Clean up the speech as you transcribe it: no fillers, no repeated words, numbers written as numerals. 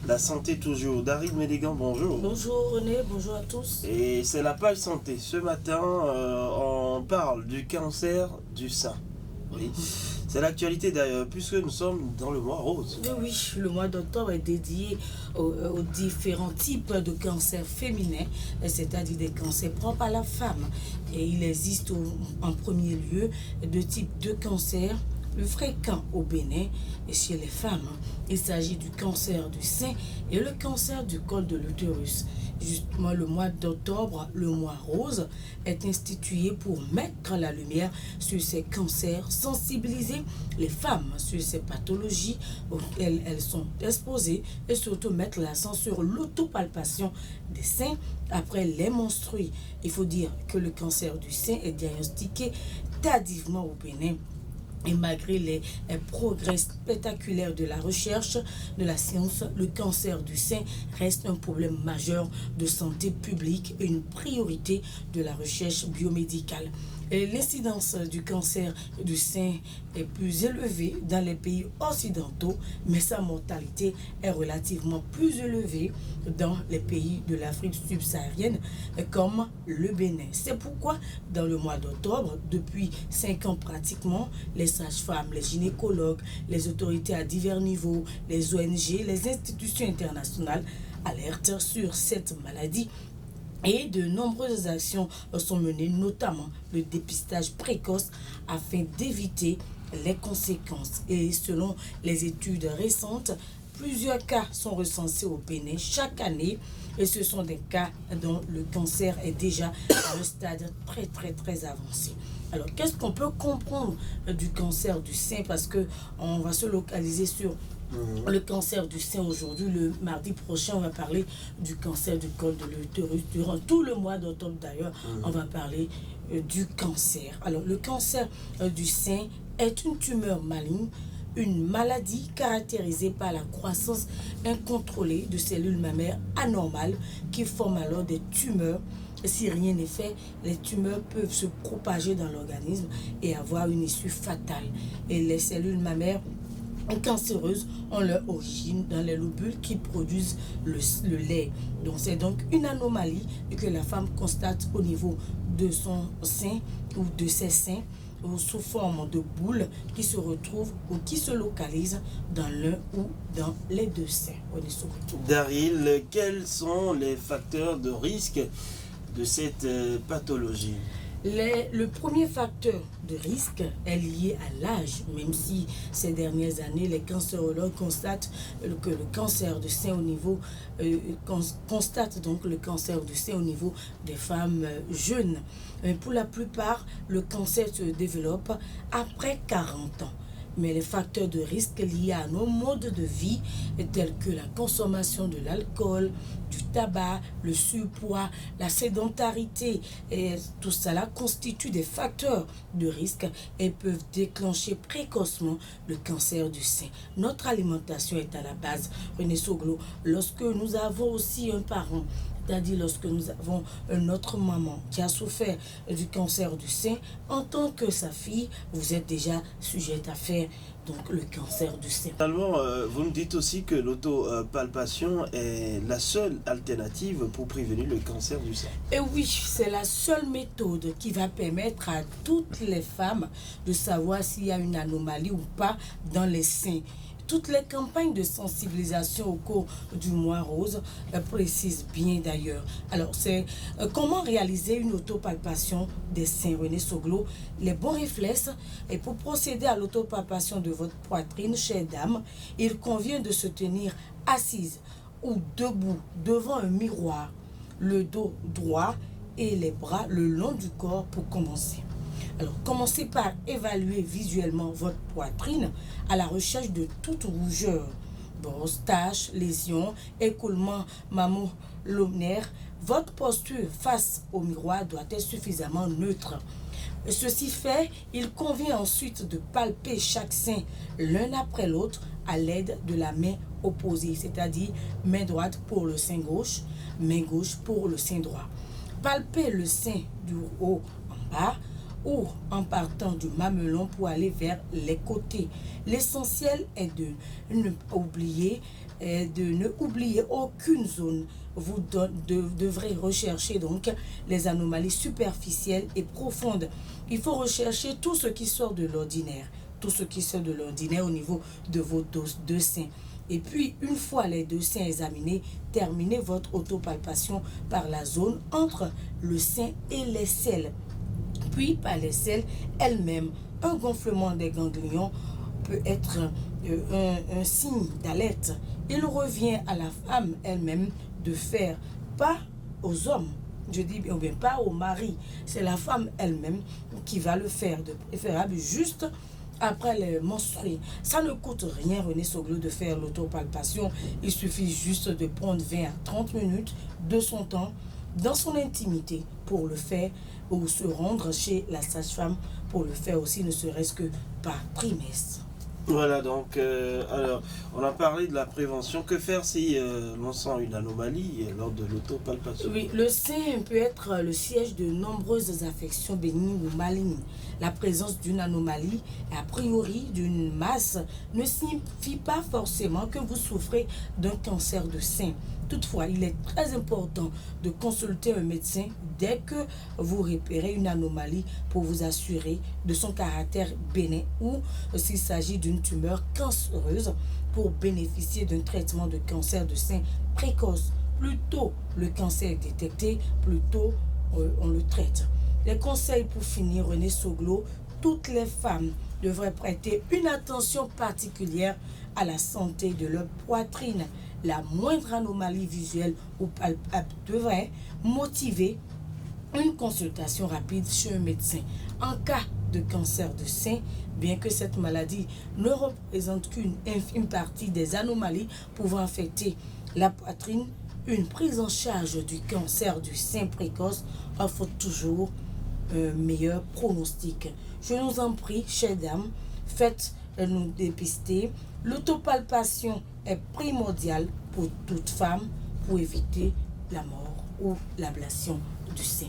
La santé toujours. Daryl Mélégan, bonjour. Bonjour René, bonjour à tous. Et c'est la page santé. Ce matin, on parle du cancer du sein. Oui. C'est l'actualité d'ailleurs, puisque nous sommes dans le mois rose. Oui, le mois d'octobre est dédié aux différents types de cancers féminins, c'est-à-dire des cancers propres à la femme. Et il existe en premier lieu deux types de cancers plus fréquents au Bénin et chez les femmes. Il s'agit du cancer du sein et le cancer du col de l'utérus. Justement, le mois d'octobre, le mois rose, est institué pour mettre la lumière sur ces cancers, sensibiliser les femmes sur ces pathologies auxquelles elles sont exposées et surtout mettre l'accent sur l'autopalpation des seins après les menstrues. Il faut dire que le cancer du sein est diagnostiqué tardivement au Bénin. Et malgré les progrès spectaculaires de la recherche, de la science, le cancer du sein reste un problème majeur de santé publique et une priorité de la recherche biomédicale. L'incidence du cancer du sein est plus élevée dans les pays occidentaux, mais sa mortalité est relativement plus élevée dans les pays de l'Afrique subsaharienne comme le Bénin. C'est pourquoi dans le mois d'octobre, depuis 5 ans pratiquement, les sages-femmes, les gynécologues, les autorités à divers niveaux, les ONG, les institutions internationales alertent sur cette maladie. Et de nombreuses actions sont menées, notamment le dépistage précoce afin d'éviter les conséquences. Et selon les études récentes, plusieurs cas sont recensés au Bénin chaque année. Et ce sont des cas dont le cancer est déjà à un stade très avancé. Alors, qu'est-ce qu'on peut comprendre du cancer du sein? Parce qu'on va se localiser sur le cancer du sein aujourd'hui. Le mardi prochain, on va parler du cancer du col de l'utérus. Durant tout le mois d'octobre d'ailleurs, on va parler du cancer. Alors, le cancer du sein est une tumeur maligne, une maladie caractérisée par la croissance incontrôlée de cellules mammaires anormales qui forment alors des tumeurs. Si rien n'est fait, les tumeurs peuvent se propager dans l'organisme et avoir une issue fatale. Et les cellules mammaires cancéreuses ont leur origine dans les lobules qui produisent le lait. Donc c'est donc une anomalie que la femme constate au niveau de son sein ou de ses seins ou sous forme de boules qui se retrouvent ou qui se localisent dans l'un ou dans les deux seins. Daryl, quels sont les facteurs de risque de cette pathologie? Le premier facteur de risque est lié à l'âge, même si ces dernières années, les cancérologues constatent que le cancer du sein au niveau constate donc le cancer du sein au niveau des femmes jeunes. Pour la plupart, le cancer se développe après 40 ans. Mais les facteurs de risque liés à nos modes de vie, tels que la consommation de l'alcool, du tabac, le surpoids, la sédentarité, et tout cela constitue des facteurs de risque et peuvent déclencher précocement le cancer du sein. Notre alimentation est à la base. René Soglo, lorsque nous avons aussi un parent, c'est-à-dire lorsque nous avons notre maman qui a souffert du cancer du sein, en tant que sa fille, vous êtes déjà sujette à faire donc le cancer du sein. Finalement, vous me dites aussi que l'autopalpation est la seule alternative pour prévenir le cancer du sein. Et oui, c'est la seule méthode qui va permettre à toutes les femmes de savoir s'il y a une anomalie ou pas dans les seins. Toutes les campagnes de sensibilisation au cours du mois rose précisent bien d'ailleurs. Alors, c'est comment réaliser une autopalpation des seins, René Soglo. Les bons réflexes, et pour procéder à l'autopalpation de votre poitrine, chère dame, il convient de se tenir assise ou debout devant un miroir, le dos droit et les bras le long du corps pour commencer. Alors, commencez par évaluer visuellement votre poitrine à la recherche de toute rougeur, brosse, taches, lésions, écoulement mammolomnaire. Votre posture face au miroir doit être suffisamment neutre. Ceci fait, il convient ensuite de palper chaque sein l'un après l'autre à l'aide de la main opposée, c'est-à-dire main droite pour le sein gauche, main gauche pour le sein droit. Palpez le sein du haut en bas, ou en partant du mamelon pour aller vers les côtés. L'essentiel est de ne pas oublier est de ne oublier aucune zone. Vous devrez rechercher donc les anomalies superficielles et profondes. Il faut rechercher tout ce qui sort de l'ordinaire. Tout ce qui sort de l'ordinaire au niveau de vos deux seins. Et puis, une fois les deux seins examinés, terminez votre autopalpation par la zone entre le sein et les selles. Puis, par les selles elles-mêmes. Un gonflement des ganglions peut être un signe d'alerte. Il revient à la femme elle-même de faire, pas aux hommes, je dis bien pas au mari, c'est la femme elle-même qui va le faire, de préférable juste après les menstrues. Ça ne coûte rien, René Soglo, de faire l'autopalpation. Il suffit juste de prendre 20 à 30 minutes de son temps dans son intimité pour le faire, ou se rendre chez la sage-femme pour le faire aussi, ne serait-ce que par trimestre. Voilà, donc, alors, on a parlé de la prévention. Que faire si l'on sent une anomalie lors de l'autopalpation? Oui, le sein peut être le siège de nombreuses affections bénignes ou malignes. La présence d'une anomalie, a priori d'une masse, ne signifie pas forcément que vous souffrez d'un cancer de sein. Toutefois, il est très important de consulter un médecin dès que vous repérez une anomalie pour vous assurer de son caractère bénin ou s'il s'agit d'une tumeur cancéreuse pour bénéficier d'un traitement de cancer de sein précoce. Plus tôt le cancer est détecté, plus tôt on le traite. Les conseils pour finir, René Soglo: toutes les femmes devraient prêter une attention particulière à la santé de leur poitrine. La moindre anomalie visuelle ou palpable devrait motiver une consultation rapide chez un médecin. En cas de cancer de sein, bien que cette maladie ne représente qu'une infime partie des anomalies pouvant affecter la poitrine, une prise en charge du cancer du sein précoce offre toujours un meilleur pronostic. Je vous en prie, chères dames, faites-nous dépister. L'autopalpation est primordiale pour toute femme pour éviter la mort ou l'ablation du sein.